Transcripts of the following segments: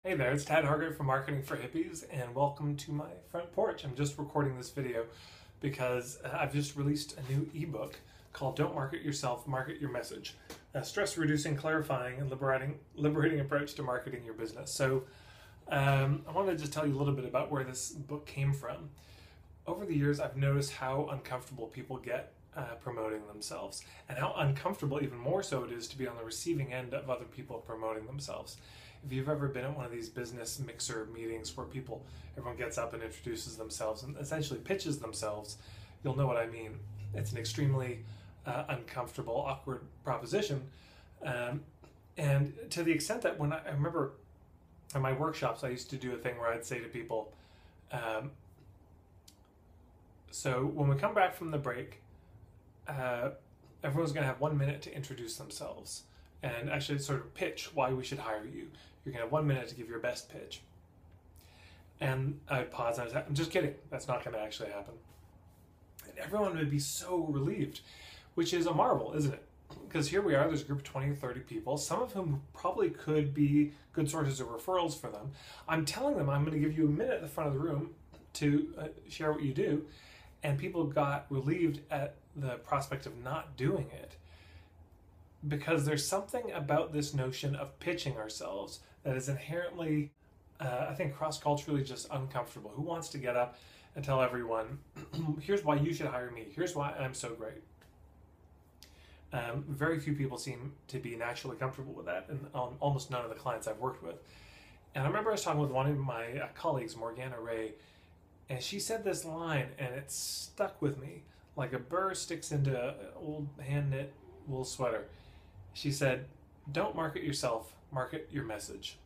Hey there, it's Tad Hargett from Marketing for Hippies, and welcome to my front porch. I'm just recording this video because I've just released a new ebook called Don't Market Yourself, Market Your Message. A stress-reducing, clarifying, and liberating approach to marketing your business. So I wanted to just tell you a little bit about where this book came from. Over the years, I've noticed how uncomfortable people get promoting themselves, and how uncomfortable, even more so, it is to be on the receiving end of other people promoting themselves. If you've ever been at one of these business mixer meetings where everyone gets up and introduces themselves and essentially pitches themselves, you'll know what I mean. It's an extremely uncomfortable, awkward proposition. And to the extent that when I remember in my workshops, I used to do a thing where I'd say to people, so when we come back from the break, everyone's going to have 1 minute to introduce themselves and actually sort of pitch why we should hire you. You're going to have 1 minute to give your best pitch. And I'd pause and I'd say, I'm just kidding. That's not going to actually happen. And everyone would be so relieved, which is a marvel, isn't it? Because here we are, there's a group of 20 or 30 people, some of whom probably could be good sources of referrals for them. I'm telling them I'm going to give you a minute at the front of the room to share what you do. And people got relieved at the prospect of not doing it, because there's something about this notion of pitching ourselves that is inherently, I think, cross-culturally just uncomfortable. Who wants to get up and tell everyone, here's why you should hire me, here's why I'm so great? Very few people seem to be naturally comfortable with that, and almost none of the clients I've worked with. And I remember I was talking with one of my colleagues, Morgana Ray, and she said this line, and it stuck with me like a burr sticks into an old hand-knit wool sweater. She said, don't market yourself, market your message.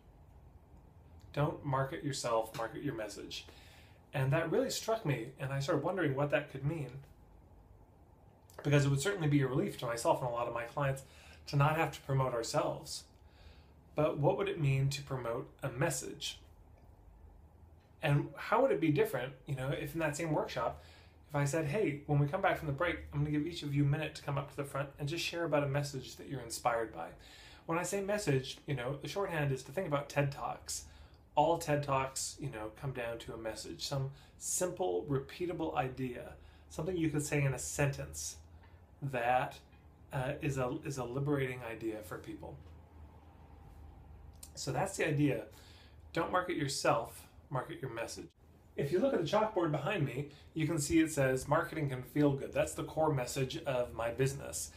Don't market yourself, market your message. And that really struck me, and I started wondering what that could mean. Because it would certainly be a relief to myself and a lot of my clients to not have to promote ourselves. But what would it mean to promote a message? And how would it be different, if in that same workshop, if I said, hey, when we come back from the break, I'm going to give each of you a minute to come up to the front and just share about a message that you're inspired by. When I say message, the shorthand is to think about TED Talks. All TED Talks, come down to a message, some simple, repeatable idea, something you could say in a sentence that is a liberating idea for people. So that's the idea. Don't market yourself, market your message. If you look at the chalkboard behind me, you can see it says marketing can feel good. That's the core message of my business.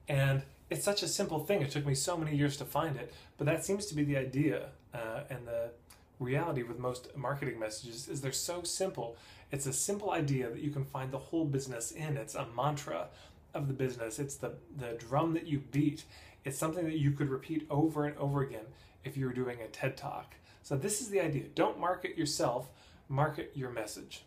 And it's such a simple thing. It took me so many years to find it, but that seems to be the idea. And the reality with most marketing messages is they're so simple. It's a simple idea that you can find the whole business in. It's a mantra of the business. It's the drum that you beat. It's something that you could repeat over and over again if you were doing a TED Talk. So this is the idea. Don't market yourself, market your message.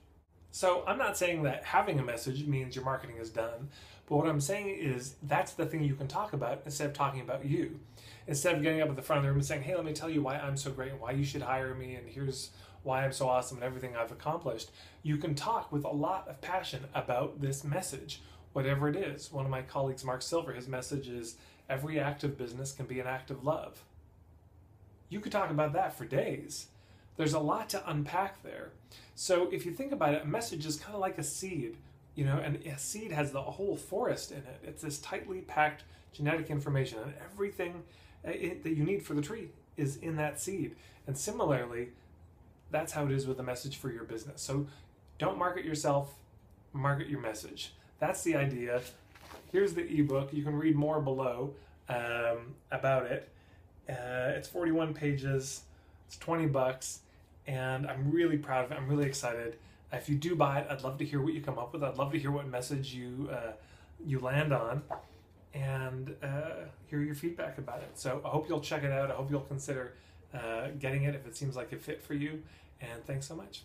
So I'm not saying that having a message means your marketing is done, but what I'm saying is that's the thing you can talk about instead of talking about you. Instead of getting up at the front of the room and saying, hey, let me tell you why I'm so great and why you should hire me and here's why I'm so awesome and everything I've accomplished, you can talk with a lot of passion about this message, whatever it is. One of my colleagues, Mark Silver, his message is every act of business can be an act of love. You could talk about that for days. There's a lot to unpack there. So if you think about it, a message is kind of like a seed, and a seed has the whole forest in it. It's this tightly packed genetic information, and everything that you need for the tree is in that seed. And similarly, that's how it is with a message for your business. So don't market yourself, market your message. That's the idea. Here's the ebook. You can read more below about it. It's 41 pages, it's $20, and I'm really proud of it. I'm really excited. If you do buy it, I'd love to hear what you come up with. I'd love to hear what message you land on, and hear your feedback about it. So I hope you'll check it out. I hope you'll consider getting it if it seems like a fit for you, and thanks so much.